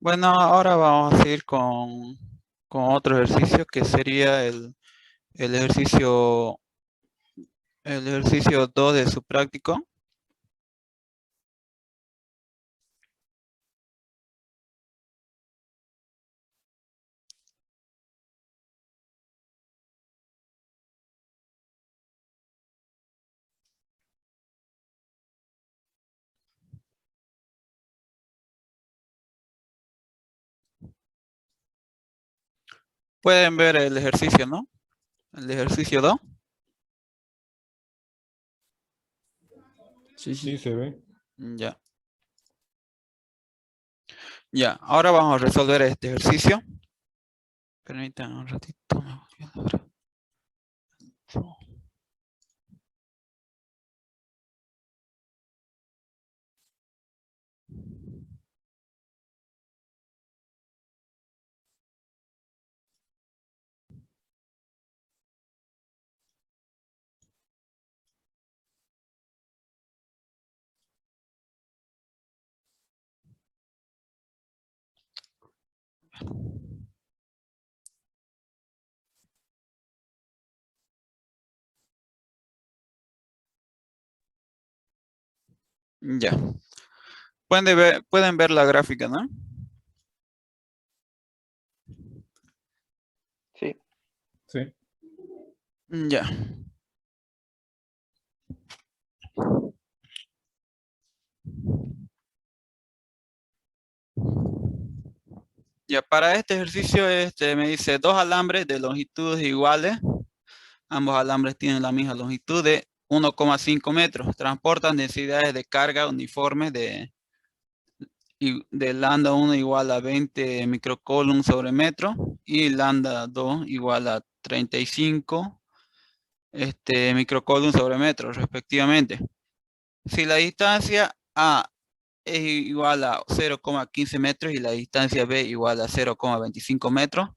Bueno, ahora vamos a seguir con otro ejercicio que sería el ejercicio, el ejercicio 2 de su práctico. Pueden ver el ejercicio, ¿no? El ejercicio 2. Sí, Sí, sí. se ve. Ya. Ya, ahora vamos a resolver este ejercicio. Permítanme un ratito. Me voy a dar. Ya. Pueden ver la gráfica, ¿no? Sí. Sí. Ya. Ya, para este ejercicio me dice dos alambres de longitudes iguales. Ambos alambres tienen la misma longitud de 1,5 metros. Transportan densidades de carga uniformes de lambda 1 igual a 20 microcoulomb sobre metro y lambda 2 igual a 35 microcoulomb sobre metro respectivamente. Si la distancia A es igual a 0,15 metros y la distancia B igual a 0,25 metros,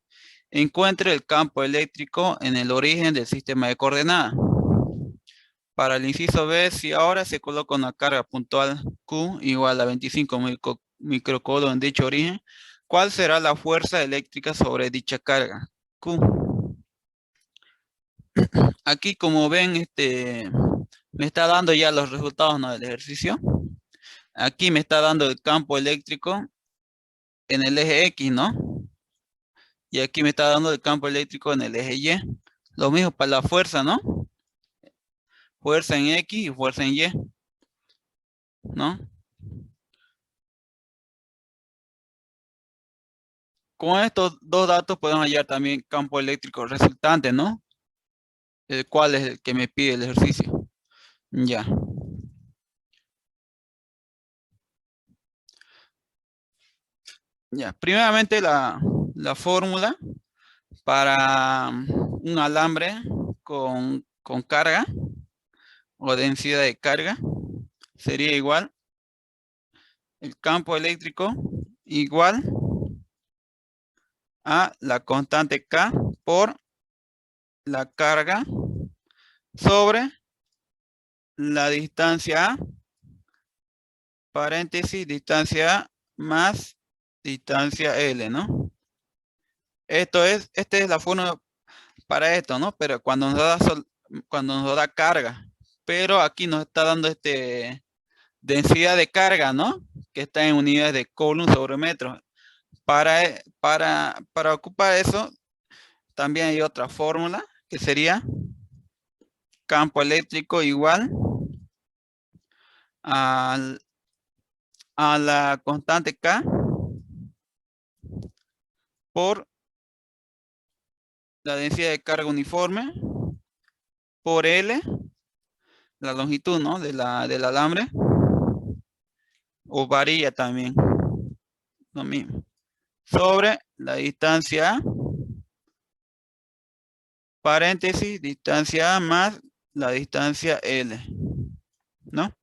encuentre el campo eléctrico en el origen del sistema de coordenadas. Para el inciso B, si ahora se coloca una carga puntual Q igual a 25 microcoulomb en dicho origen, ¿cuál será la fuerza eléctrica sobre dicha carga? Q. Aquí, como ven, me está dando ya los resultados, ¿no?, del ejercicio. Aquí me está dando el campo eléctrico en el eje X, ¿no? Y aquí me está dando el campo eléctrico en el eje Y. Lo mismo para la fuerza, ¿no? Fuerza en X y fuerza en Y, ¿no? Con estos dos datos podemos hallar también campo eléctrico resultante, ¿no? El cual es el que me pide el ejercicio. Ya. Ya. Primeramente la fórmula para un alambre con carga o densidad de carga sería igual el campo eléctrico igual a la constante K por la carga sobre la distancia A, paréntesis, distancia A más distancia L, ¿no? Esta es la fórmula para esto, ¿no? Pero cuando nos da carga, pero aquí nos está dando densidad de carga, ¿no? Que está en unidades de coulomb sobre metro. Para ocupar eso, también hay otra fórmula que sería campo eléctrico igual al- a la constante K por la densidad de carga uniforme por L, la longitud, ¿no?, del alambre, o varilla también, lo mismo, sobre la distancia A, paréntesis, distancia A más la distancia L, ¿no?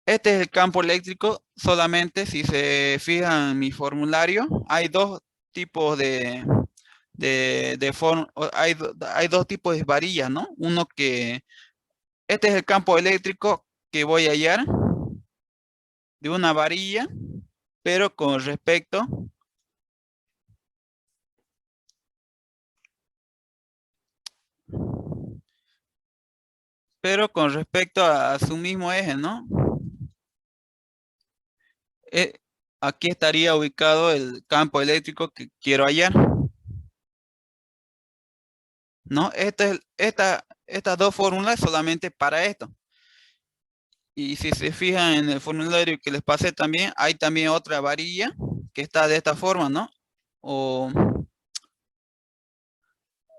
Este es el campo eléctrico. Solamente si se fijan en mi formulario, hay dos tipos hay dos tipos de varillas, ¿no? Este es el campo eléctrico que voy a hallar de una varilla pero con respecto a su mismo eje, ¿no? Eh, Aquí estaría ubicado el campo eléctrico que quiero hallar, ¿no? Estas dos fórmulas solamente para esto. Y si se fijan en el formulario que les pasé también, hay también otra varilla que está de esta forma, ¿no? O,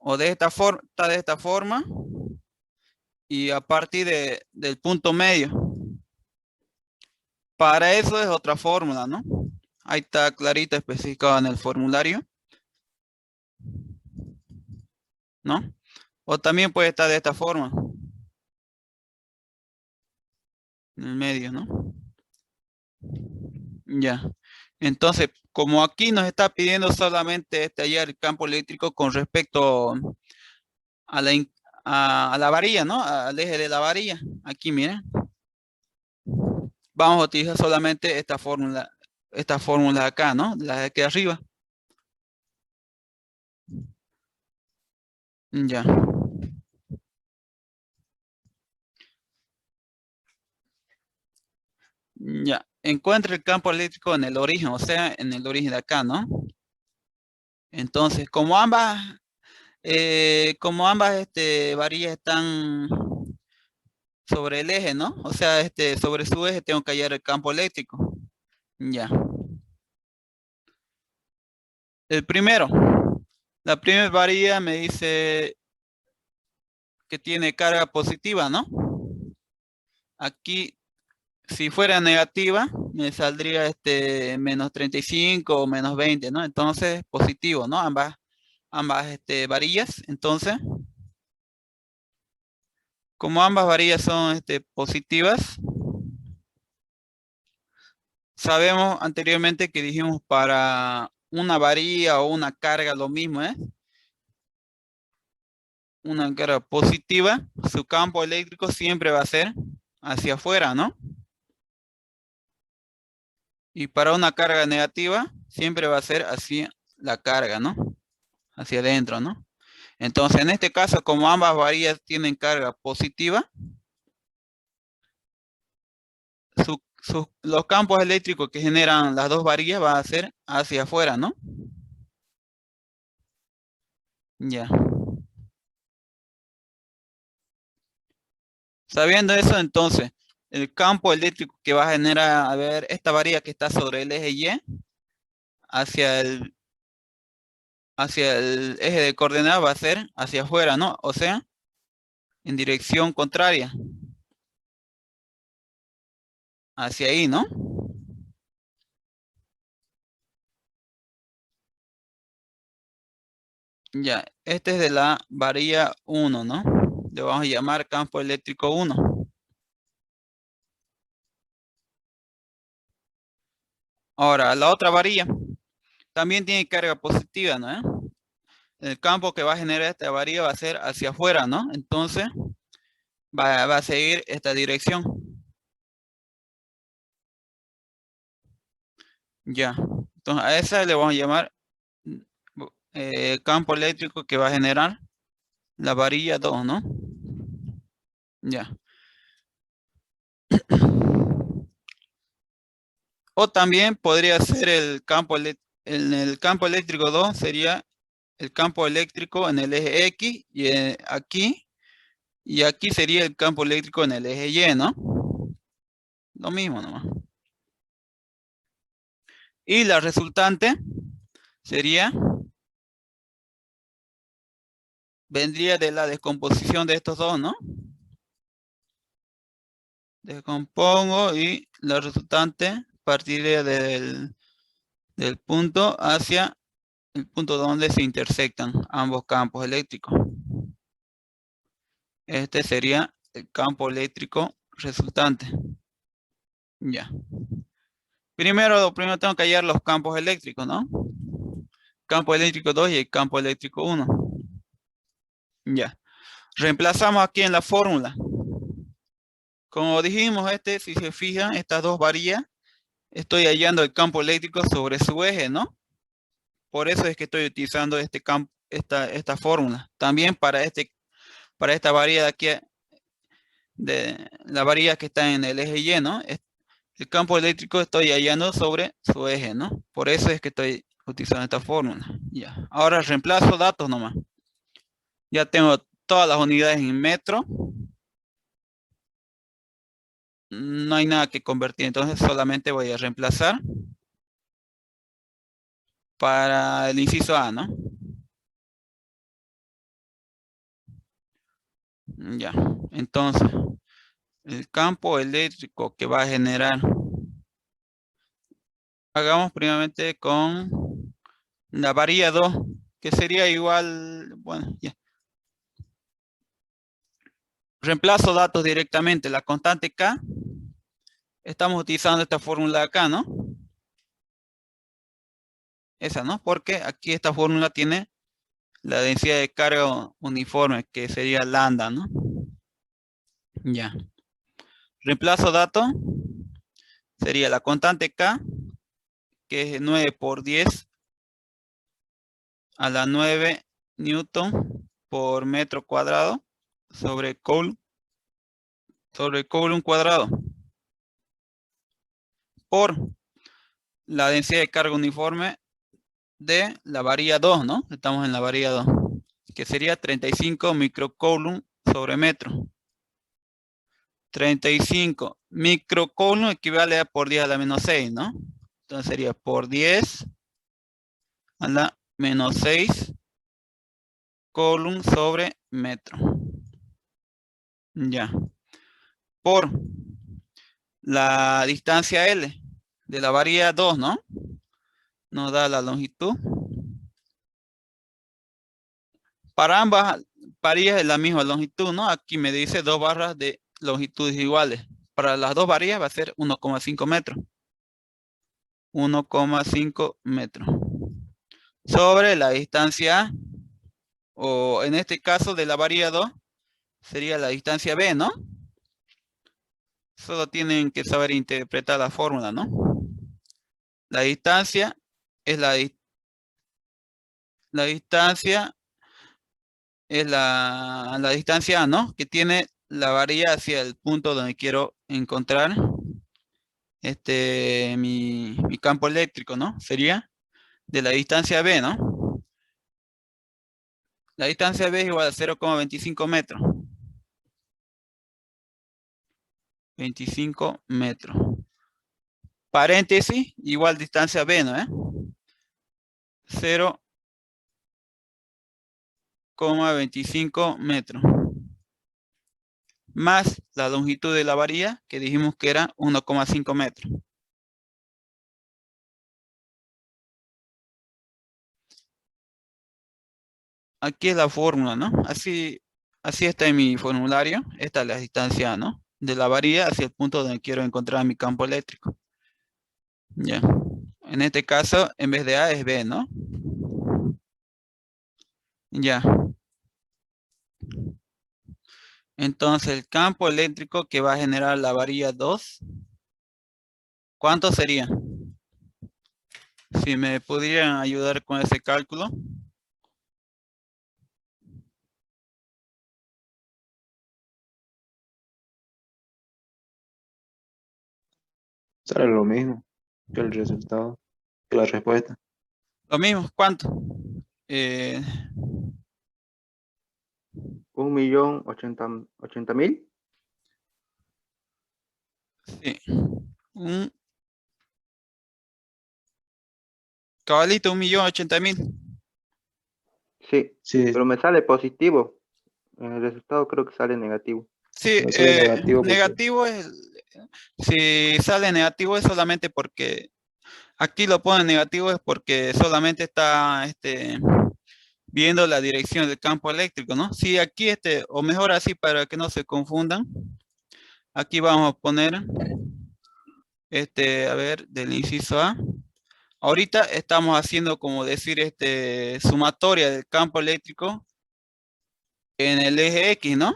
o de esta forma, está de esta forma y a partir del punto medio. Para eso es otra fórmula, ¿no? Ahí está clarito especificado en el formulario, ¿no? O también puede estar de esta forma, en el medio, ¿no? Ya. Entonces, como aquí nos está pidiendo solamente hallar el campo eléctrico con respecto a la varilla, ¿no? Al eje de la varilla. Aquí, miren. Vamos a utilizar solamente esta fórmula acá, ¿no? La de aquí arriba. Ya. Ya. Encuentra el campo eléctrico en el origen, o sea, en el origen de acá, ¿no? Entonces, como ambas varillas están sobre el eje, ¿no? O sea, sobre su eje tengo que hallar el campo eléctrico. Ya. El primero, la primera varilla me dice que tiene carga positiva, ¿no? Aquí, si fuera negativa, me saldría menos 35 o menos 20, ¿no? Entonces, positivo, ¿no? Ambas varillas. Entonces, como ambas varillas son positivas, sabemos anteriormente que dijimos para una varilla o una carga lo mismo, ¿eh? Una carga positiva, su campo eléctrico siempre va a ser hacia afuera, ¿no? Y para una carga negativa, siempre va a ser hacia la carga, ¿no? Hacia adentro, ¿no? Entonces, en este caso, como ambas varillas tienen carga positiva, los campos eléctricos que generan las dos varillas van a ser hacia afuera, ¿no? Ya. Sabiendo eso, entonces, el campo eléctrico que va a generar, a ver, esta varilla que está sobre el eje Y, hacia el, hacia el eje de coordenadas va a ser hacia afuera, ¿no? O sea, en dirección contraria, hacia ahí, ¿no? Ya, este es de la varilla 1, ¿no? Le vamos a llamar campo eléctrico 1. Ahora, la otra varilla también tiene carga positiva, ¿no? El campo que va a generar esta varilla va a ser hacia afuera, ¿no? Entonces, va a seguir esta dirección. Ya. Entonces, a esa le vamos a llamar campo eléctrico que va a generar la varilla 2, ¿no? Ya. O también podría ser en el campo eléctrico 2 sería el campo eléctrico en el eje X y aquí sería el campo eléctrico en el eje Y, ¿no? Lo mismo nomás. Y la resultante sería, vendría de la descomposición de estos dos, ¿no? Descompongo y la resultante partiría del punto hacia el punto donde se intersectan ambos campos eléctricos. Este sería el campo eléctrico resultante. Ya. Primero tengo que hallar los campos eléctricos, ¿no? Campo eléctrico 2 y el campo eléctrico 1. Ya. Reemplazamos aquí en la fórmula. Como dijimos, si se fijan, estas dos varillas estoy hallando el campo eléctrico sobre su eje, ¿no? Por eso es que estoy utilizando este campo, esta fórmula. También para esta varilla de aquí, de la varilla que está en el eje Y, ¿no? El campo eléctrico estoy hallando sobre su eje, ¿no? Por eso es que estoy utilizando esta fórmula. Ya. Ahora reemplazo datos nomás. Ya tengo todas las unidades en metro. No hay nada que convertir, entonces solamente voy a reemplazar para el inciso A, ¿no? Ya. Entonces, el campo eléctrico que va a generar. Hagamos primeramente con la varilla 2, que sería igual, bueno, ya. Reemplazo datos directamente, la constante K, estamos utilizando esta fórmula acá, ¿no? Esa, ¿no? Porque aquí esta fórmula tiene la densidad de carga uniforme, que sería lambda, ¿no? Ya. Reemplazo datos, sería la constante K, que es 9 por 10 a la 9 newton por metro cuadrado sobre Coulomb cuadrado, por la densidad de carga uniforme de la varilla 2, ¿no? Estamos en la varilla 2, que sería 35 microcoulomb sobre metro. 35 microcoulomb equivale a por 10 a la menos 6, ¿no? Entonces sería por 10 a la menos 6 coulomb sobre metro. Ya. Por la distancia L de la varilla 2, ¿no? Nos da la longitud. Para ambas varillas es la misma longitud, ¿no? Aquí me dice 2 barras de longitudes iguales. Para las dos varillas va a ser 1,5 metros. 1,5 metros. Sobre la distancia A, o en este caso de la varilla 2, sería la distancia B, ¿no? Solo tienen que saber interpretar la fórmula, ¿no? La distancia es la distancia es la distancia A, ¿no? Que tiene la varilla hacia el punto donde quiero encontrar mi campo eléctrico, ¿no? Sería de la distancia B, ¿no? La distancia B es igual a 0,25 metros. 25 metros. Paréntesis, igual distancia B, ¿no? 0,25 metros. Más la longitud de la varilla, que dijimos que era 1,5 metros. Aquí es la fórmula, ¿no? Así está en mi formulario. Esta es la distancia, ¿no? De la varilla hacia el punto donde quiero encontrar mi campo eléctrico. Ya. En este caso, en vez de A es B, ¿no? Ya. Entonces, el campo eléctrico que va a generar la varilla 2, ¿cuánto sería? Si me pudieran ayudar con ese cálculo. Sale lo mismo que el resultado, que la respuesta. Lo mismo, ¿cuánto? 1.080.000. Sí. Un cabalito, 1.080.000. Sí, Sí, pero me sale positivo. En el resultado creo que sale negativo. Sí, no sale negativo porque negativo es, si sale negativo es solamente porque, aquí lo pone negativo es porque solamente está viendo la dirección del campo eléctrico, ¿no? Sí, aquí o mejor así para que no se confundan, aquí vamos a poner, a ver, del inciso A. Ahorita estamos haciendo como decir, sumatoria del campo eléctrico en el eje X, ¿no?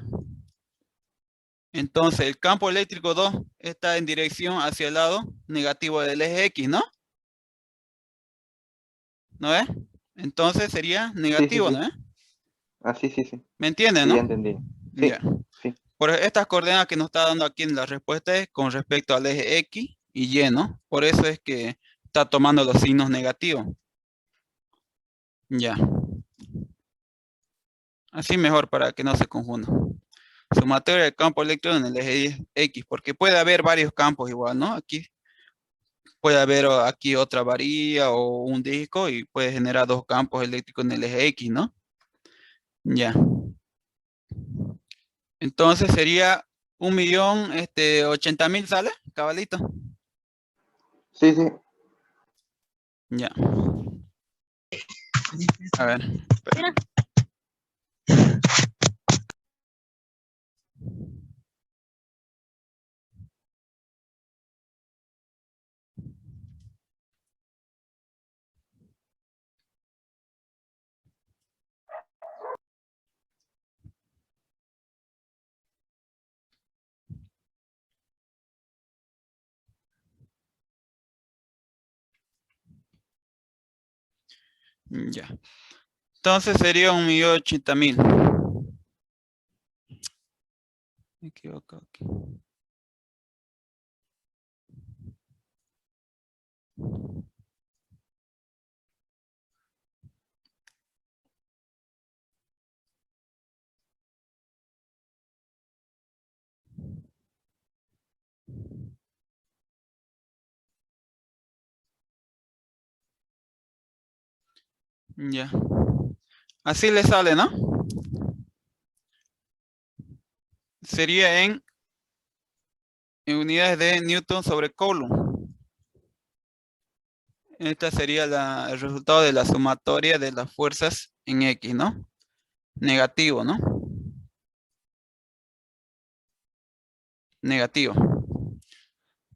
Entonces, el campo eléctrico 2 está en dirección hacia el lado negativo del eje X, ¿no? ¿No es? Entonces sería Sí, sí, negativo, ¿no sí. es? Ah, sí, sí, sí. ¿Me entienden, Sí, ya no? entendí. Ya. Sí, sí. Por estas coordenadas que nos está dando aquí en la respuesta es con respecto al eje X y Y, ¿no? Por eso es que está tomando los signos negativos. Ya. Así mejor para que no se confunda. Sumatoria del campo eléctrico en el eje X, porque puede haber varios campos igual, ¿no? Aquí puede haber aquí otra varilla o un disco y puede generar dos campos eléctricos en el eje X, ¿no? Ya. Entonces sería 1.080.000, ¿sale? Cabalito. Sí, sí. Ya. A ver. Espera. Ya. Entonces sería 1.080.000. Me equivoco aquí. Ya. Así le sale, ¿no? Sería en unidades de Newton sobre Coulomb. Esta sería el resultado de la sumatoria de las fuerzas en X, ¿no? Negativo, ¿no? Negativo.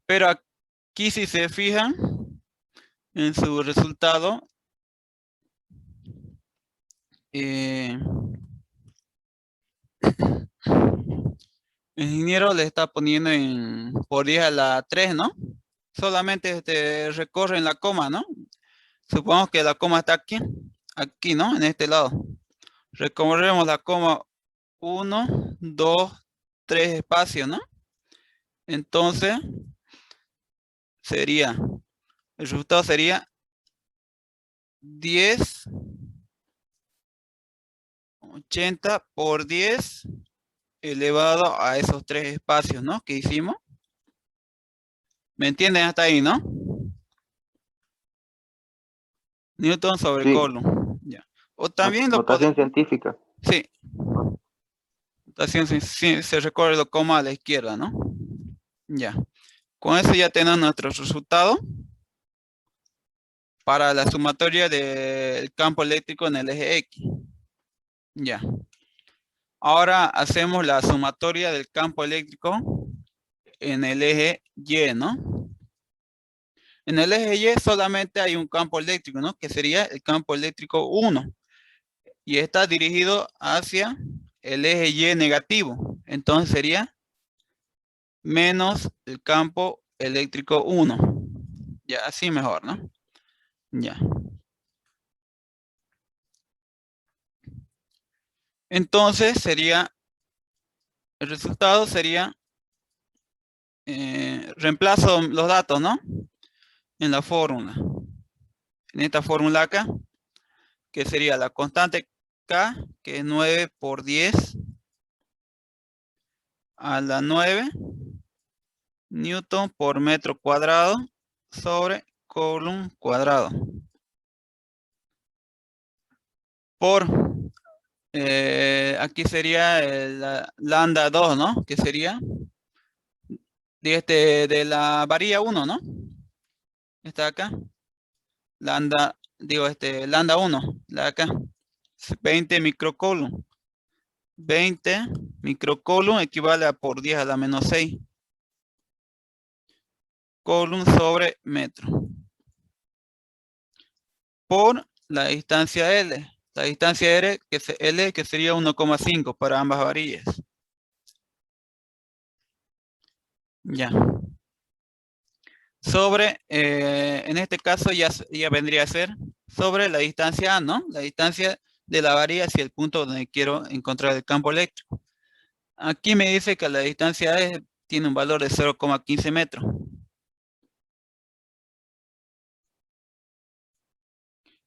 Pero aquí si se fijan en su resultado, el ingeniero le está poniendo por 10 a la 3, ¿no? Solamente recorren la coma, ¿no? Supongamos que la coma está aquí, ¿no? En este lado. Recorremos la coma 1, 2, 3 espacios, ¿no? Entonces, el resultado sería 10, 80 por 10 elevado a esos 3 espacios, ¿no? Que hicimos. ¿Me entienden hasta ahí, no? Newton sobre Sí. Coulomb. Ya. O también lo Notación podemos. científica. Sí. Notación se recorre lo coma a la izquierda, ¿no? Ya. Con eso ya tenemos nuestro resultado para la sumatoria del campo eléctrico en el eje X. Ya. Ahora hacemos la sumatoria del campo eléctrico en el eje Y, ¿no? En el eje Y solamente hay un campo eléctrico, ¿no? Que sería el campo eléctrico 1. Y está dirigido hacia el eje Y negativo. Entonces sería menos el campo eléctrico 1. Ya, así mejor, ¿no? Ya. Entonces el resultado sería, reemplazo los datos, ¿no? En la fórmula. En esta fórmula acá, que sería la constante K, que es 9 por 10 a la 9 Newton por metro cuadrado sobre Coulomb cuadrado. Por, aquí sería la lambda 2, ¿no? Que sería de la varilla 1, ¿no? Está acá. Lambda 1, la de acá. 20 microcoulomb. 20 microcoulomb equivale a por 10 a la menos 6. Coulomb sobre metro. Por la distancia L. La distancia L que sería 1,5 para ambas varillas. Ya. sobre, en este caso ya vendría a ser sobre la distancia A, ¿no? La distancia de la varilla hacia el punto donde quiero encontrar el campo eléctrico. Aquí me dice que la distancia A tiene un valor de 0,15 metros.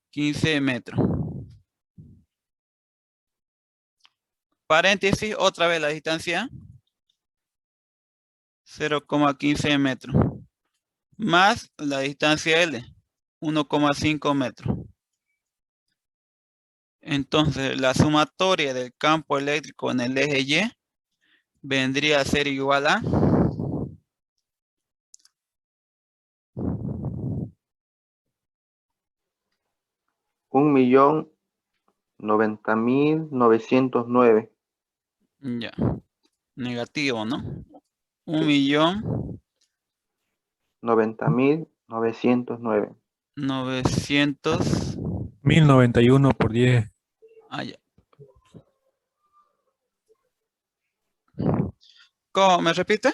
15 metros. Paréntesis, otra vez la distancia, 0,15 metros. Más la distancia L, 1,5 metros. Entonces, la sumatoria del campo eléctrico en el eje Y vendría a ser igual a 1.090.909. ya, negativo, ¿no? Sí. 90.909. 1.900.000. 1091 por 10. Ah, ya. ¿Cómo me repite?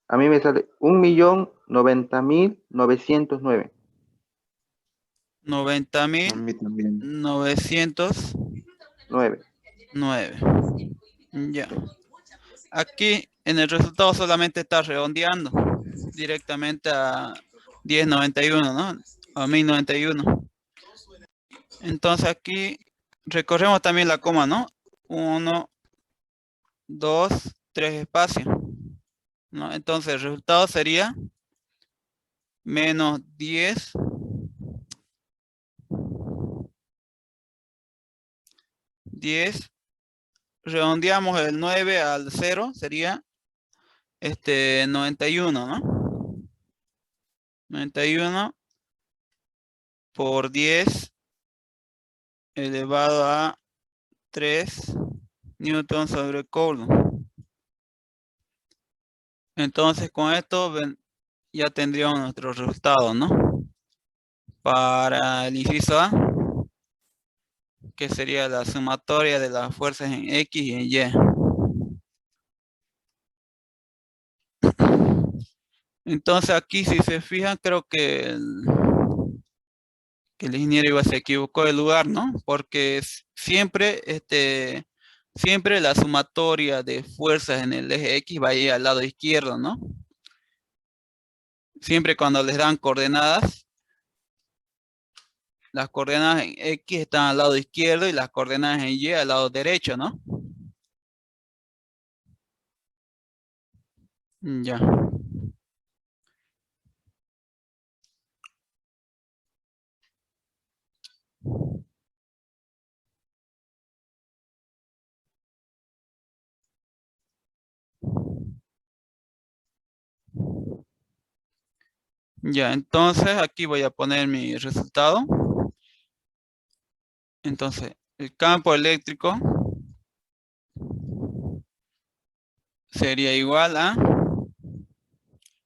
A mí me sale 1.090.909. 90.000. A mí también. 909. 9. Ya. Aquí en el resultado solamente está redondeando directamente a 1091, ¿no? A 1091. Entonces aquí recorremos también la coma, ¿no? 1, 2, 3 espacios, ¿no? Entonces el resultado sería menos 10, 10. Redondeamos el 9 al 0, sería 91, ¿no? 91 por 10 elevado a 3 newton sobre coulomb. Entonces con esto ya tendríamos nuestro resultado, ¿no? Para el inciso A, que sería la sumatoria de las fuerzas en X y en Y. Entonces aquí, si se fijan, creo que el ingeniero igual se equivocó de lugar, ¿no? Porque siempre, siempre la sumatoria de fuerzas en el eje X va a ir al lado izquierdo, ¿no? Siempre cuando les dan coordenadas, las coordenadas en X están al lado izquierdo y las coordenadas en Y al lado derecho, ¿no? Ya. Ya, entonces aquí voy a poner mi resultado. Entonces, el campo eléctrico sería igual a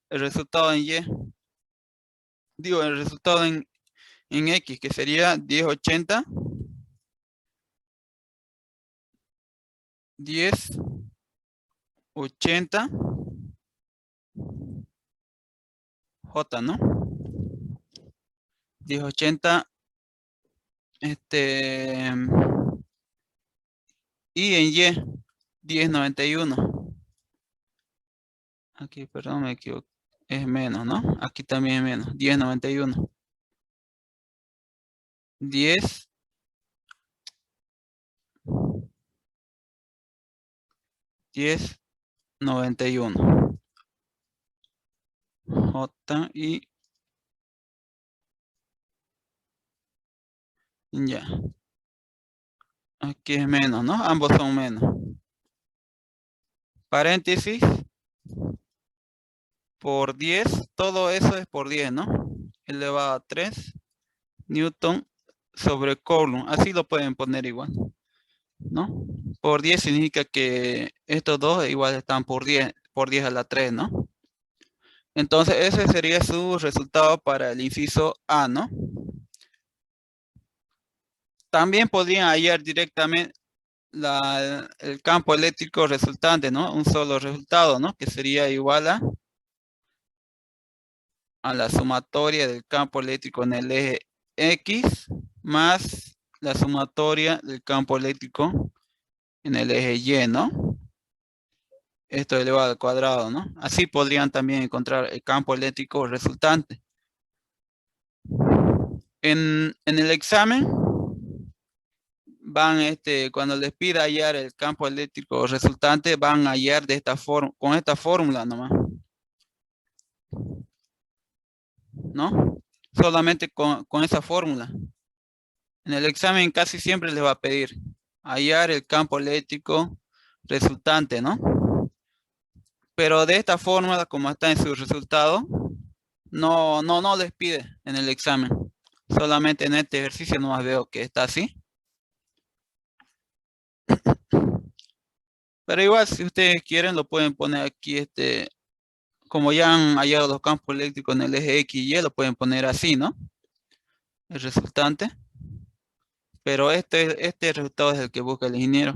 el resultado en Y. Digo, el resultado en X, que sería 1080. 1080 J, ¿no? 1080 y en Y 1091. Aquí, perdón, me equivoqué. Es menos, ¿no? Aquí también es menos. 1091. 10 1091 J y ya. Aquí es menos, ¿no? Ambos son menos. Paréntesis por 10, todo eso es por 10, ¿no? Elevado a 3 newton sobre coulomb. Así lo pueden poner igual, ¿no? Por 10 significa que estos dos igual están por 10 a la 3, ¿no? Entonces ese sería su resultado para el inciso A, ¿no? También podrían hallar directamente el campo eléctrico resultante, ¿no? Un solo resultado, ¿no? Que sería igual a la sumatoria del campo eléctrico en el eje X más la sumatoria del campo eléctrico en el eje Y, ¿no? Esto elevado al cuadrado, ¿no? Así podrían también encontrar el campo eléctrico resultante. En el examen van, cuando les pida hallar el campo eléctrico resultante, van a hallar de esta forma, con esta fórmula nomás, ¿no? Solamente con esa fórmula. En el examen casi siempre les va a pedir hallar el campo eléctrico resultante, ¿no? Pero de esta fórmula, como está en su resultado, no les pide en el examen. Solamente en este ejercicio nomás veo que está así. Pero igual, si ustedes quieren, lo pueden poner aquí, como ya han hallado los campos eléctricos en el eje X y Y, lo pueden poner así, ¿no? El resultante. Pero este resultado es el que busca el ingeniero.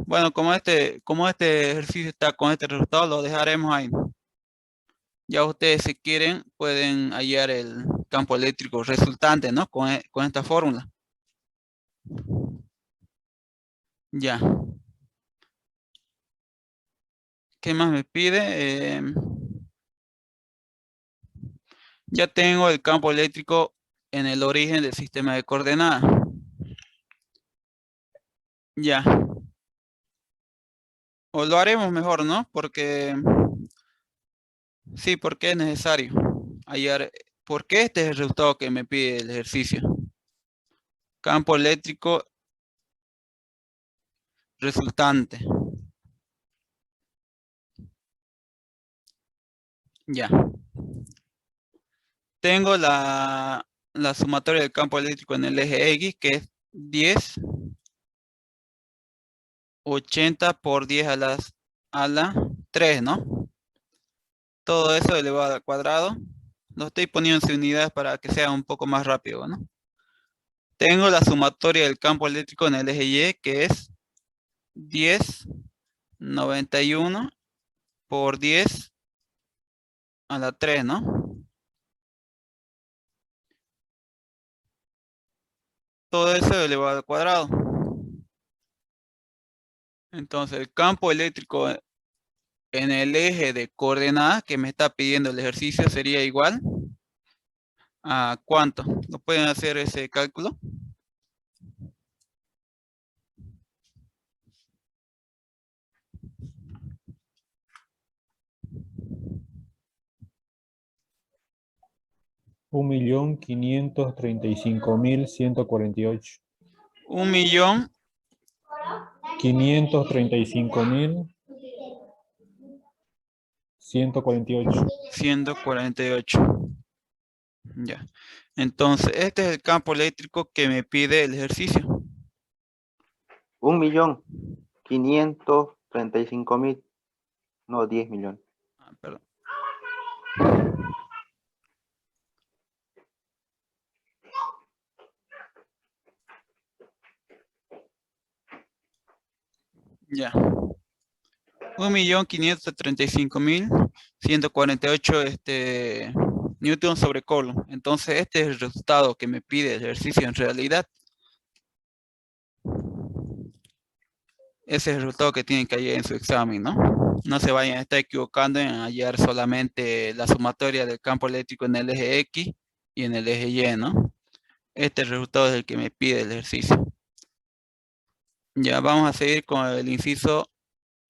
Bueno, como este ejercicio está con este resultado, lo dejaremos ahí. Ya ustedes, si quieren, pueden hallar el campo eléctrico resultante, ¿no? Con esta fórmula. Ya. ¿Qué más me pide? Ya tengo el campo eléctrico en el origen del sistema de coordenadas. Ya. O lo haremos mejor, ¿no? Porque sí, porque es necesario hallar. Porque este es el resultado que me pide el ejercicio. Campo eléctrico resultante. Ya. Tengo la sumatoria del campo eléctrico en el eje X, que es 10, 80 por 10 a la 3, ¿no? Todo eso elevado al cuadrado. Lo estoy poniendo en unidades para que sea un poco más rápido, ¿no? Tengo la sumatoria del campo eléctrico en el eje Y, que es 10, 91 por 10 a la 3, ¿no? Todo eso elevado al cuadrado. Entonces, el campo eléctrico en el eje de coordenadas que me está pidiendo el ejercicio sería igual a ¿cuánto? ¿No pueden hacer ese cálculo? Un millón 535.148. 1.535.148. 148. Ya. Entonces, este es el campo eléctrico que me pide el ejercicio. 1.535.000, no 10 millones. Ah, perdón. Ya. 1.535.148 newton sobre coulomb. Entonces, este es el resultado que me pide el ejercicio en realidad. Ese es el resultado que tienen que hallar en su examen, ¿no? No se vayan a estar equivocando en hallar solamente la sumatoria del campo eléctrico en el eje X y en el eje Y, ¿no? Este resultado es el que me pide el ejercicio. Ya vamos a seguir con el inciso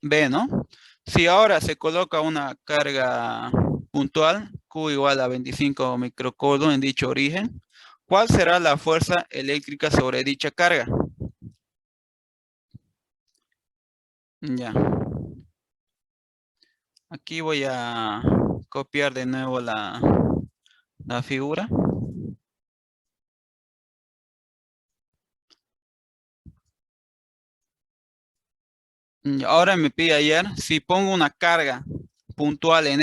B, ¿no? Si ahora se coloca una carga puntual, Q igual a 25 microcoulomb en dicho origen, ¿cuál será la fuerza eléctrica sobre dicha carga? Ya. Aquí voy a copiar de nuevo la figura. Y ahora me pide hallar, si pongo una carga puntual en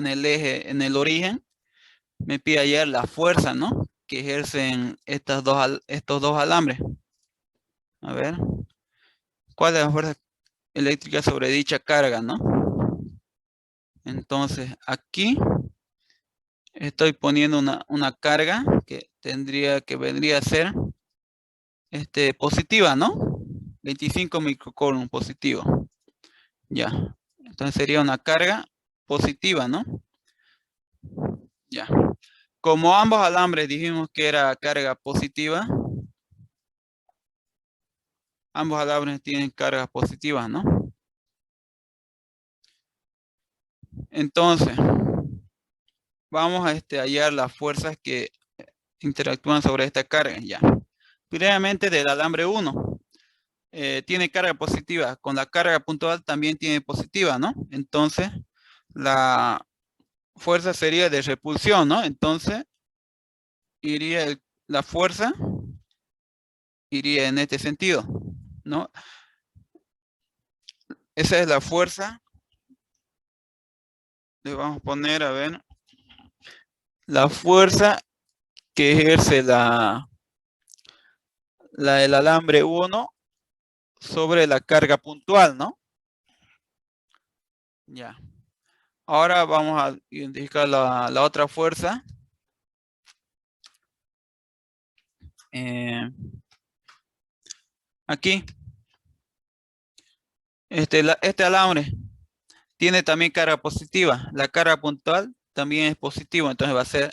el eje, en el origen, me pide hallar la fuerza, ¿no? que ejercen estos dos alambres. A ver, ¿cuál es la fuerza eléctrica sobre dicha carga, no? Entonces, aquí estoy poniendo una carga que vendría a ser positiva, ¿no? 25 microcoulomb positivo. Ya. Entonces sería una carga positiva, ¿no? Ya. Como ambos alambres dijimos que era carga positiva, ambos alambres tienen cargas positivas, ¿no? Entonces, vamos a hallar las fuerzas que interactúan sobre esta carga, ya. Primeramente del alambre 1. Tiene carga positiva. Con la carga puntual también tiene positiva, ¿no? Entonces, la fuerza sería de repulsión, ¿no? Entonces, la fuerza iría en este sentido, ¿no? Esa es la fuerza. Le vamos a poner, a ver, la fuerza que ejerce el alambre 1 sobre la carga puntual, ¿no? Ya. Ahora vamos a identificar la otra fuerza. Aquí. Este alambre tiene también carga positiva. La carga puntual también es positiva. Entonces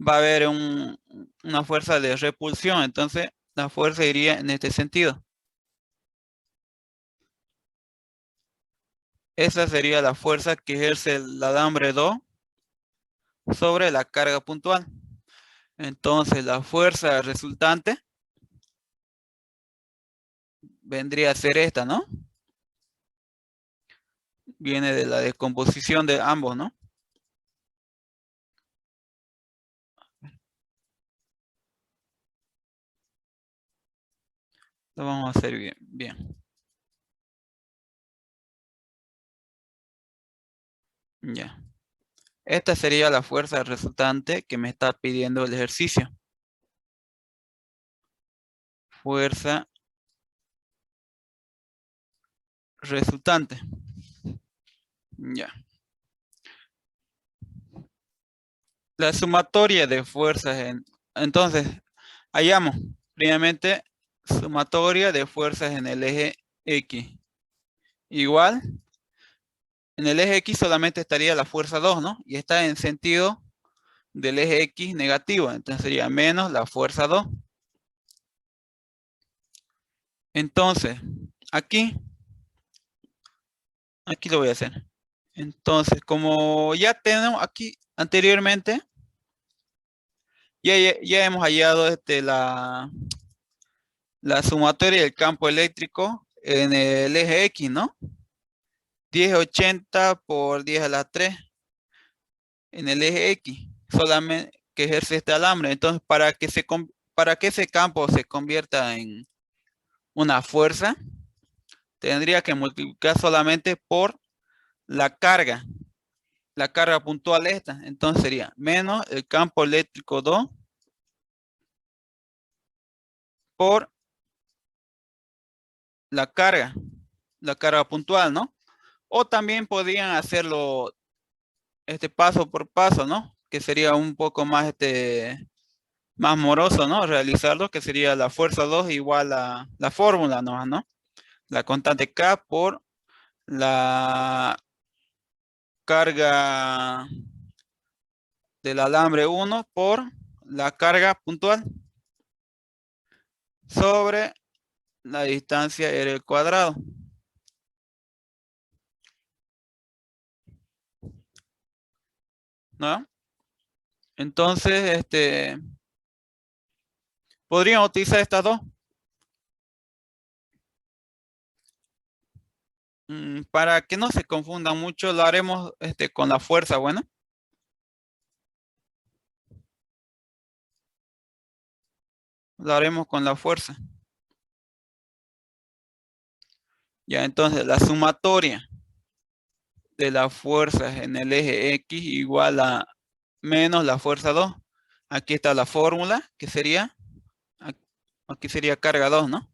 va a haber una fuerza de repulsión. Entonces la fuerza iría en este sentido. Esa sería la fuerza que ejerce el alambre 2 sobre la carga puntual. Entonces la fuerza resultante vendría a ser esta, ¿no? Viene de la descomposición de ambos, ¿no? Lo vamos a hacer bien. Ya. Esta sería la fuerza resultante que me está pidiendo el ejercicio. Fuerza resultante. Ya. La sumatoria de fuerzas entonces, hallamos primeramente sumatoria de fuerzas en el eje X. Igual, en el eje X solamente estaría la fuerza 2, ¿no? Y está en sentido del eje X negativo. Entonces sería menos la fuerza 2. Entonces, aquí lo voy a hacer. Entonces, como ya tenemos aquí anteriormente, ya hemos hallado la sumatoria del campo eléctrico en el eje X, ¿no? 1080 por 10 a la 3 en el eje X, solamente que ejerce este alambre. Entonces, para que ese campo se convierta en una fuerza, tendría que multiplicar solamente por la carga puntual esta. Entonces sería menos el campo eléctrico 2 por la carga puntual, ¿no? O también podrían hacerlo paso por paso, ¿no? Que sería un poco más más moroso, ¿no? Realizarlo, que sería la fuerza 2 igual a la fórmula, ¿no? La constante K por la carga del alambre 1 por la carga puntual sobre la distancia R al cuadrado. ¿No? Entonces, podrían utilizar estas dos. Para que no se confundan mucho, lo haremos con la fuerza, bueno. Lo haremos con la fuerza. Ya, entonces la sumatoria de las fuerzas en el eje X igual a menos la fuerza 2. Aquí está la fórmula, que sería, aquí sería carga 2, ¿no?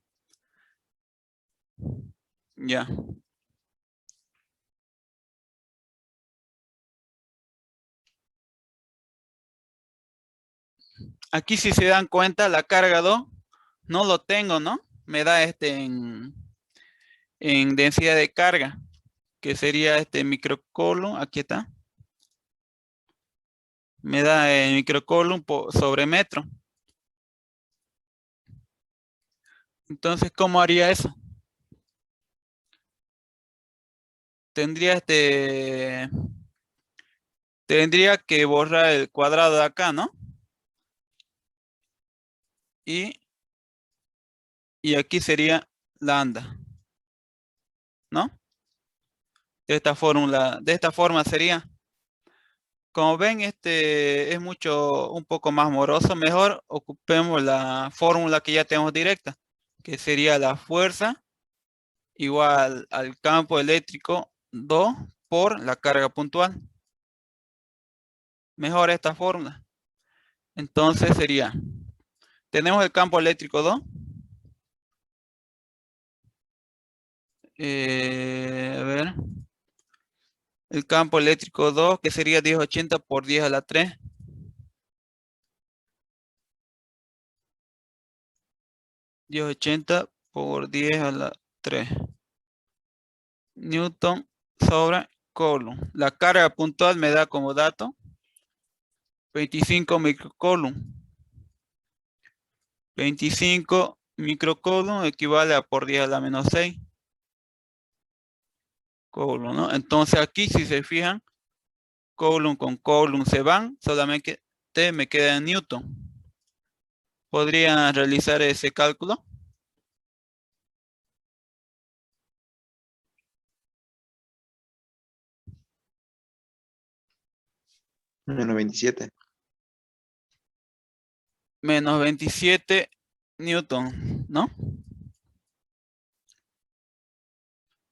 Ya. Aquí si se dan cuenta, la carga 2 no lo tengo, ¿no? Me da en densidad de carga, que sería microcoulomb, aquí está. Me da el microcoulomb sobre metro. Entonces, ¿cómo haría eso? Tendría tendría que borrar el cuadrado de acá, ¿no? Y aquí sería lambda, ¿no? De esta forma sería. Como ven, es un poco más moroso. Mejor ocupemos la fórmula que ya tenemos directa, que sería la fuerza igual al campo eléctrico 2 por la carga puntual. Mejor esta fórmula. Entonces sería, tenemos el campo eléctrico 2. A ver. El campo eléctrico 2, que sería 1080 por 10 a la 3. 1080 por 10 a la 3. Newton sobre Coulomb. La carga puntual me da como dato 25 microcoulomb. 25 microcoulomb equivale a por 10 a la menos 6 coulomb, ¿no? Entonces aquí, si se fijan, coulomb con coulomb se van, solamente me queda en Newton. ¿Podrían realizar ese cálculo? Menos 27. Menos 27 Newton, ¿no?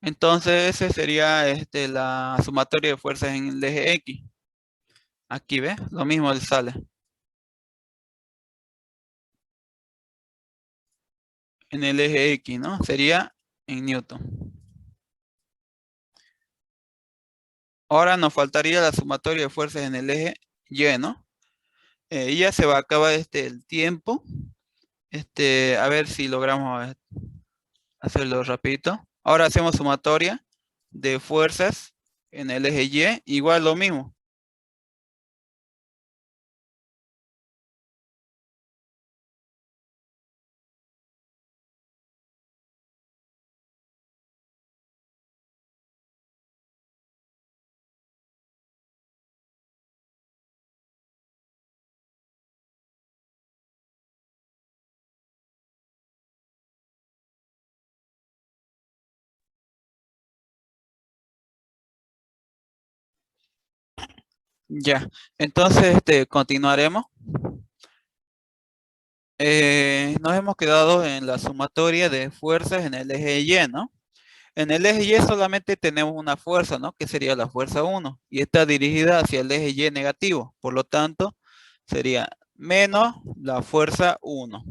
Entonces ese sería la sumatoria de fuerzas en el eje X. Aquí ves, lo mismo le sale. En el eje X, ¿no? Sería en Newton. Ahora nos faltaría la sumatoria de fuerzas en el eje Y, ¿no? Ya se va a acabar el tiempo. A ver si logramos hacerlo rapidito. Ahora hacemos sumatoria de fuerzas en el eje Y, igual lo mismo. Ya, entonces continuaremos. Nos hemos quedado en la sumatoria de fuerzas en el eje Y, ¿no? En el eje Y solamente tenemos una fuerza, ¿no? Que sería la fuerza 1. Y está dirigida hacia el eje Y negativo. Por lo tanto, sería menos la fuerza 1.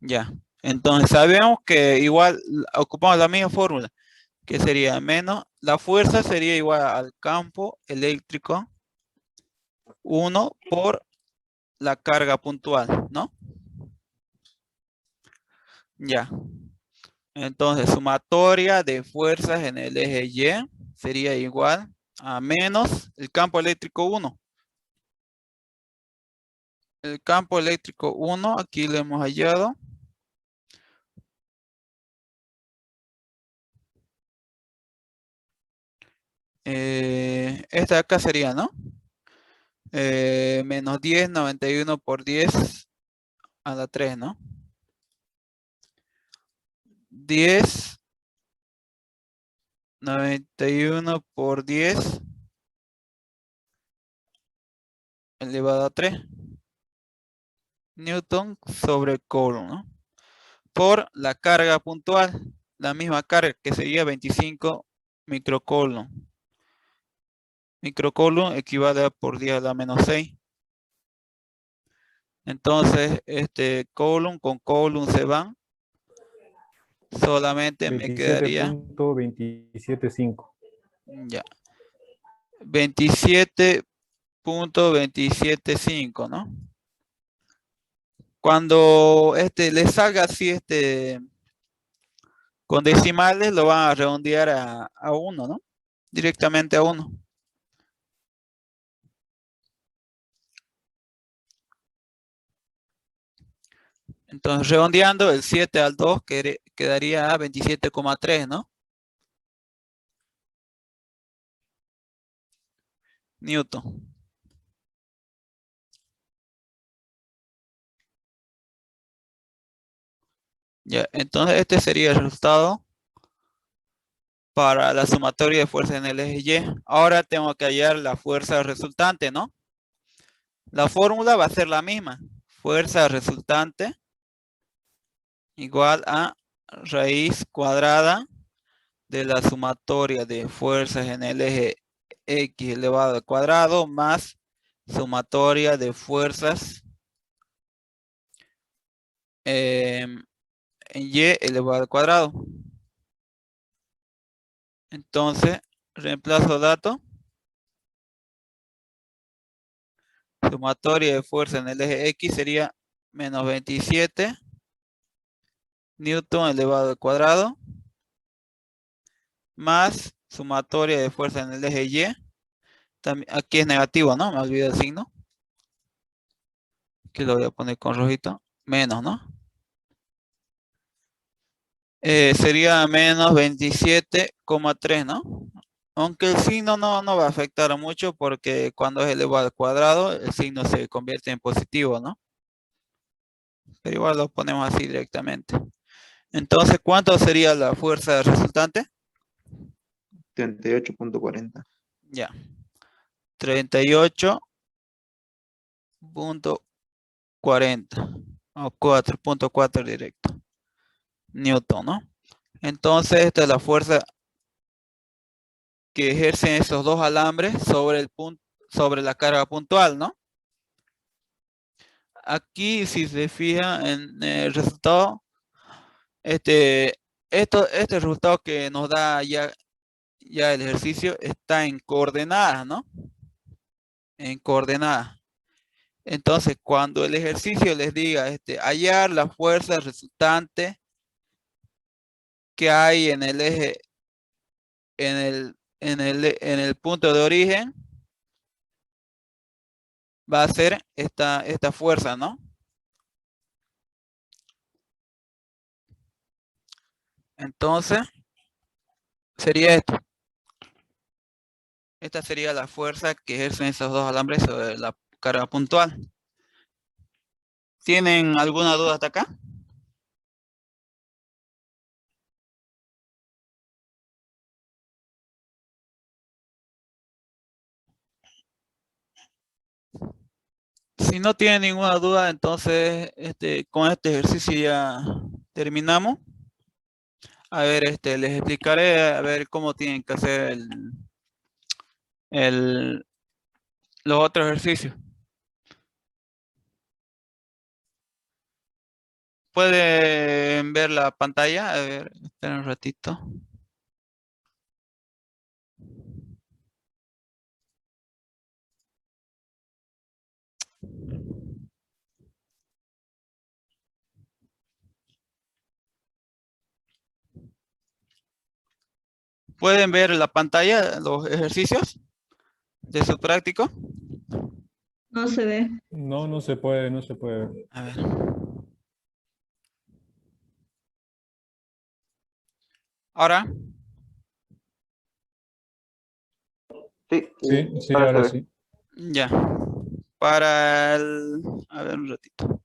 Ya. Entonces sabemos que igual ocupamos la misma fórmula. Que sería menos, la fuerza sería igual al campo eléctrico 1 por la carga puntual, ¿no? Ya. Entonces, sumatoria de fuerzas en el eje Y sería igual a menos el campo eléctrico 1. El campo eléctrico 1, aquí lo hemos hallado. Esta de acá sería, ¿no? Menos 10, 91 por 10 a la 3, ¿no? 10, 91 por 10 elevado a 3. Newton sobre Coulomb, ¿no? Por la carga puntual, la misma carga que sería 25 microcoulomb. microcoulomb equivale a por 10 a la menos 6. Entonces, coulomb con coulomb se van. Solamente me quedaría 27.275. ya 27.275, ¿no? Cuando le salga así con decimales, lo van a redondear a 1, ¿no? Directamente a 1. Entonces, redondeando el 7 al 2 quedaría a 27,3, ¿no? Newton. Ya, entonces este sería el resultado para la sumatoria de fuerzas en el eje Y. Ahora tengo que hallar la fuerza resultante, ¿no? La fórmula va a ser la misma. Fuerza resultante igual a raíz cuadrada de la sumatoria de fuerzas en el eje X elevado al cuadrado más sumatoria de fuerzas en Y elevado al cuadrado. Entonces, reemplazo dato. Sumatoria de fuerza en el eje X sería menos 27 Newton elevado al cuadrado más sumatoria de fuerza en el eje Y. También, aquí es negativo, ¿no? Me olvidé el signo. Aquí lo voy a poner con rojito. Menos, ¿no? Sería menos 27,3, ¿no? Aunque el signo no va a afectar mucho porque cuando es elevado al cuadrado, el signo se convierte en positivo, ¿no? Pero igual lo ponemos así directamente. Entonces, ¿cuánto sería la fuerza resultante? 38.40. Ya, 38.40 o 4.4 directo. Newton, ¿no? Entonces, esta es la fuerza que ejercen estos dos alambres sobre la carga puntual, ¿no? Aquí, si se fija en el resultado, este resultado que nos da ya el ejercicio está en coordenadas, ¿no? En coordenadas. Entonces, cuando el ejercicio les diga hallar la fuerza resultante que hay en el eje, en el punto de origen, va a ser esta fuerza, ¿no? Entonces, sería esto. Esta sería la fuerza que ejercen esos dos alambres sobre la carga puntual. ¿Tienen alguna duda hasta acá? Si no tienen ninguna duda, entonces con este ejercicio ya terminamos. A ver, les explicaré a ver cómo tienen que hacer los otros ejercicios. Pueden ver la pantalla. A ver, esperen un ratito. ¿Pueden ver la pantalla, los ejercicios de su práctico? No se ve. No, no se puede, no se puede. A ver. Ahora, Sí, Sí, sí, ahora se ahora ve. sí. ya. Para el... A ver un ratito.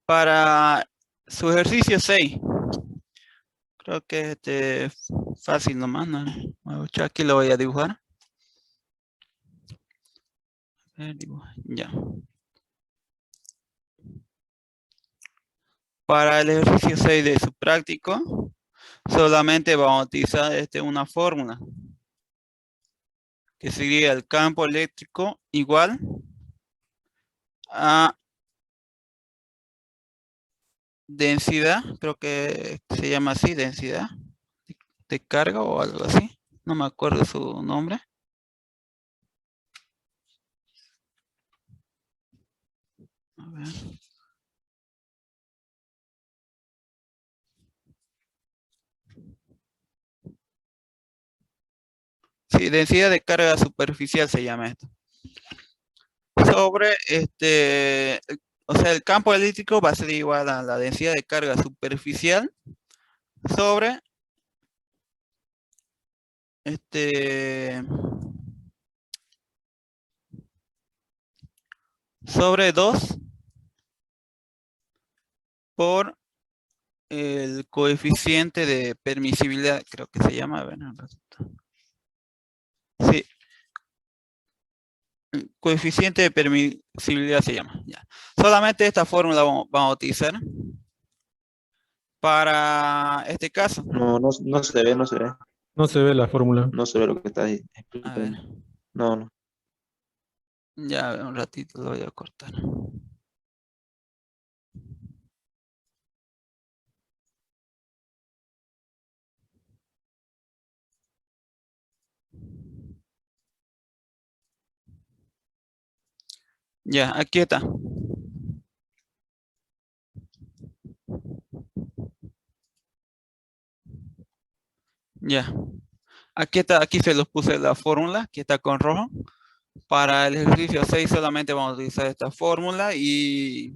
Para su ejercicio 6, creo que fácil nomás, ¿no? Aquí lo voy a dibujar. Ya. Para el ejercicio 6 de su práctico, solamente vamos a utilizar una fórmula, que sería el campo eléctrico igual a densidad, creo que se llama así, densidad de carga o algo así, no me acuerdo su nombre. A ver. Sí, densidad de carga superficial se llama esto. Sobre o sea, el campo eléctrico va a ser igual a la densidad de carga superficial sobre sobre 2 por el coeficiente de permisibilidad, creo que se llama. A ver, un ratito. Sí, el coeficiente de permisibilidad se llama. Ya. Solamente esta fórmula vamos a utilizar para este caso. No se ve, no se ve. No se ve la fórmula. No se ve lo que estás A ver, explicando. No. ya un ratito lo voy a cortar. Ya, aquí está. Ya. Aquí está, aquí se los puse la fórmula, aquí está con rojo. Para el ejercicio 6 solamente vamos a utilizar esta fórmula y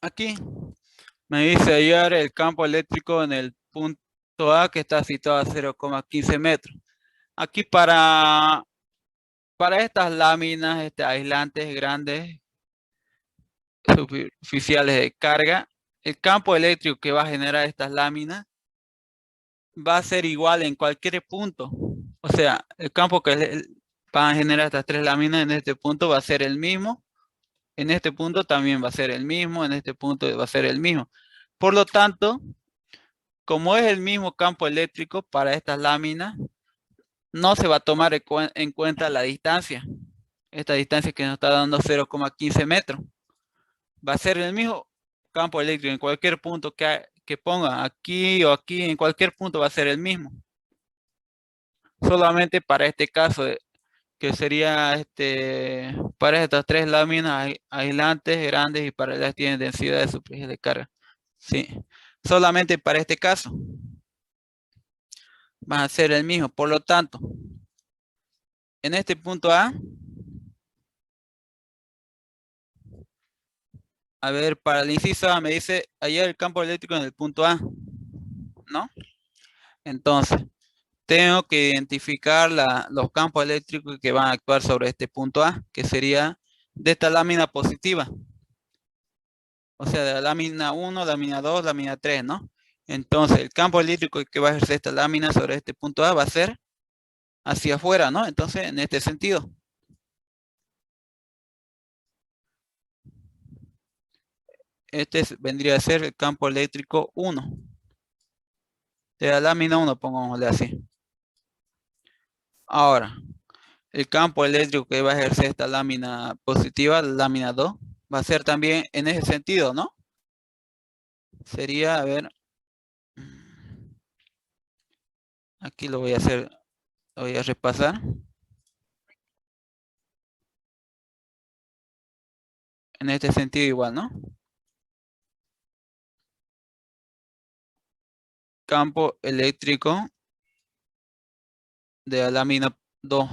aquí me dice hallar el campo eléctrico en el punto A que está situado a 0,15 metros. Aquí para estas láminas aislantes grandes superficiales de carga, el campo eléctrico que va a generar estas láminas va a ser igual en cualquier punto. O sea, el campo que van a generar estas tres láminas en este punto va a ser el mismo. En este punto también va a ser el mismo. En este punto va a ser el mismo. Por lo tanto, como es el mismo campo eléctrico para estas láminas, no se va a tomar en cuenta la distancia. Esta distancia que nos está dando 0,15 metros. Va a ser el mismo campo eléctrico en cualquier punto que ponga aquí o aquí, en cualquier punto va a ser el mismo. Solamente para este caso, que sería para estas tres láminas aislantes grandes y paralelas tienen densidad de superficie de carga. Sí, solamente para este caso va a ser el mismo. Por lo tanto, en este punto a ver, para el inciso A me dice hallar el campo eléctrico en el punto A, ¿no? Entonces, tengo que identificar los campos eléctricos que van a actuar sobre este punto A, que sería de esta lámina positiva. O sea, de la lámina 1, lámina 2, lámina 3, ¿no? Entonces, el campo eléctrico que va a ejercer esta lámina sobre este punto A va a ser hacia afuera, ¿no? Entonces, en este sentido. Vendría a ser el campo eléctrico 1. De la lámina 1, pongámosle así. Ahora, el campo eléctrico que va a ejercer esta lámina positiva, la lámina 2, va a ser también en ese sentido, ¿no? Sería, a ver, aquí lo voy a hacer, lo voy a repasar. En este sentido igual, ¿no? Campo eléctrico de la lámina 2.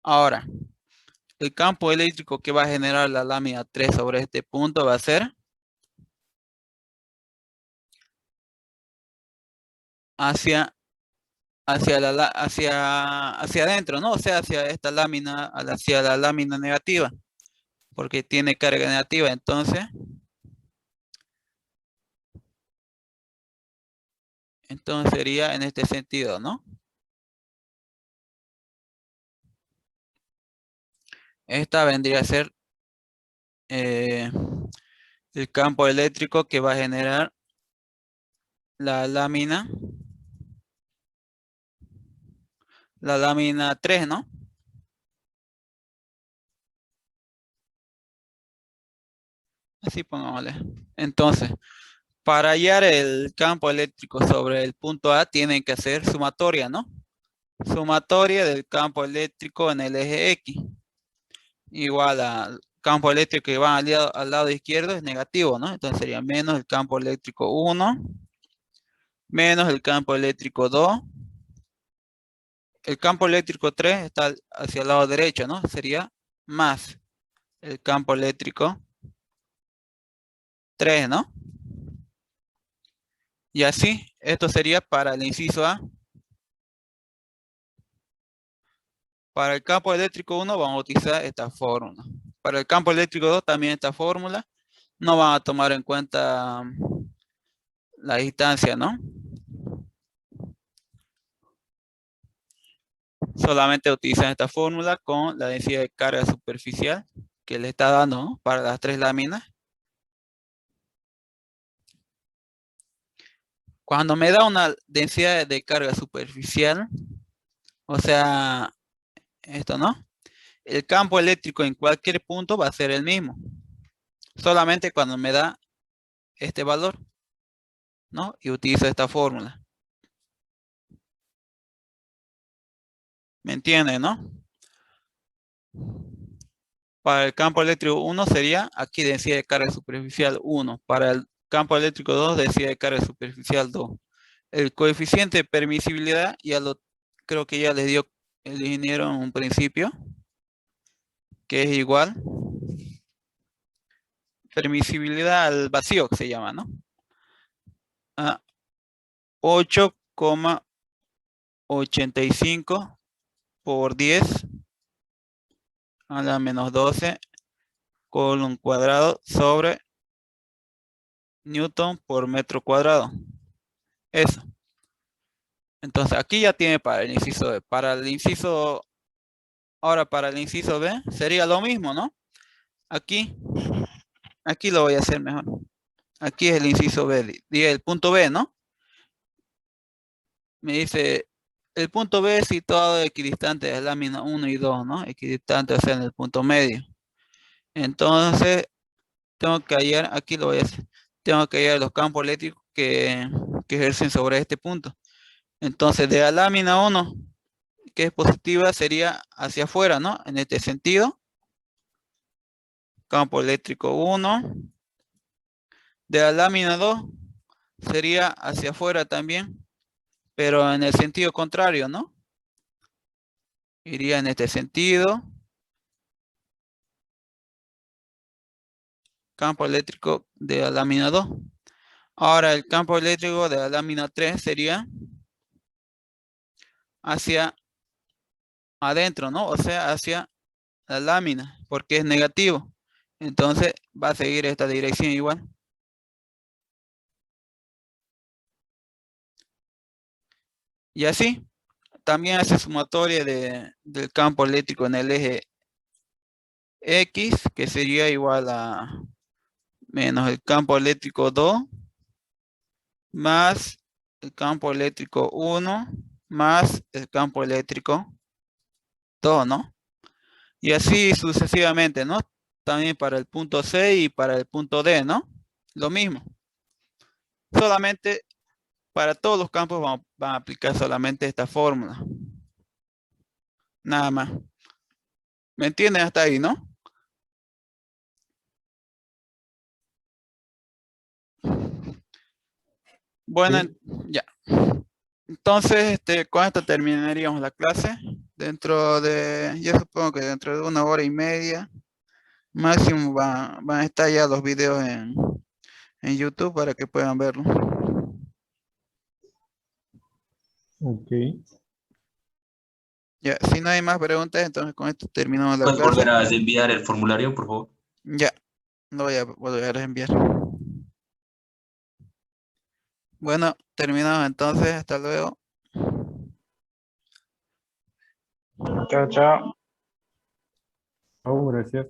Ahora, el campo eléctrico que va a generar la lámina 3 sobre este punto va a ser hacia adentro, ¿no? O sea, hacia esta lámina, hacia la lámina negativa. porque tiene carga negativa, entonces sería en este sentido, ¿no? Esta vendría a ser el campo eléctrico que va a generar la lámina 3, ¿no? Así pongámosle. Entonces, para hallar el campo eléctrico sobre el punto A, tienen que hacer sumatoria, ¿no? Sumatoria del campo eléctrico en el eje X. Igual al campo eléctrico que va al lado izquierdo es negativo, ¿no? Entonces sería menos el campo eléctrico 1, menos el campo eléctrico 2. El campo eléctrico 3 está hacia el lado derecho, ¿no? Sería más el campo eléctrico 3, ¿no? Y así, esto sería para el inciso A. Para el campo eléctrico 1 vamos a utilizar esta fórmula. Para el campo eléctrico 2 también esta fórmula. No van a tomar en cuenta la distancia, ¿no? Solamente utilizan esta fórmula con la densidad de carga superficial que le está dando, ¿no? Para las 3 láminas. Cuando me da una densidad de carga superficial, o sea, esto, ¿no? El campo eléctrico en cualquier punto va a ser el mismo. Solamente cuando me da este valor, ¿no? Y utilizo esta fórmula. ¿Me entienden, no? Para el campo eléctrico 1 sería aquí densidad de carga superficial 1. Para el campo eléctrico 2, densidad de carga superficial 2. El coeficiente de permisibilidad, creo que ya les dio el ingeniero en un principio, que es igual. Permisibilidad al vacío, que se llama, ¿no? A 8,85 por 10 a la menos 12 colon cuadrado sobre Newton por metro cuadrado. Eso. Entonces aquí ya tiene para el inciso B. Ahora para el inciso B sería lo mismo, ¿no? Aquí lo voy a hacer mejor. Aquí es el inciso B, el punto B, ¿no? Me dice, el punto B es situado equidistante de la lámina 1 y 2, ¿no? Equidistante, o sea, en el punto medio. Entonces, tengo que hallar, aquí lo voy a hacer, tengo que hallar los campos eléctricos que ejercen sobre este punto. Entonces, de la lámina 1, que es positiva, sería hacia afuera, ¿no? En este sentido. Campo eléctrico 1. De la lámina 2, sería hacia afuera también, pero en el sentido contrario, ¿no? Iría en este sentido. Campo eléctrico de la lámina 2. Ahora el campo eléctrico de la lámina 3 sería hacia adentro, ¿no? O sea, hacia la lámina, porque es negativo. Entonces va a seguir esta dirección igual. Y así, también hace sumatoria del campo eléctrico en el eje X, que sería igual a menos el campo eléctrico 2, más el campo eléctrico 1, más el campo eléctrico 2, ¿no? Y así sucesivamente, ¿no? También para el punto C y para el punto D, ¿no? Lo mismo. Solamente para todos los campos van a aplicar solamente esta fórmula. Nada más. ¿Me entienden hasta ahí, no? Bueno, Sí. ya. Entonces, con esto terminaríamos la clase. Yo supongo que dentro de 1 hora y media, máximo van a estar ya los videos en YouTube para que puedan verlo. Ok. Ya, si no hay más preguntas, entonces con esto terminamos la ¿Puedes clase. volver a enviar el formulario, por favor? Ya, lo voy a volver a enviar. Bueno, terminamos entonces. Hasta luego. Chao, chao. Oh, gracias.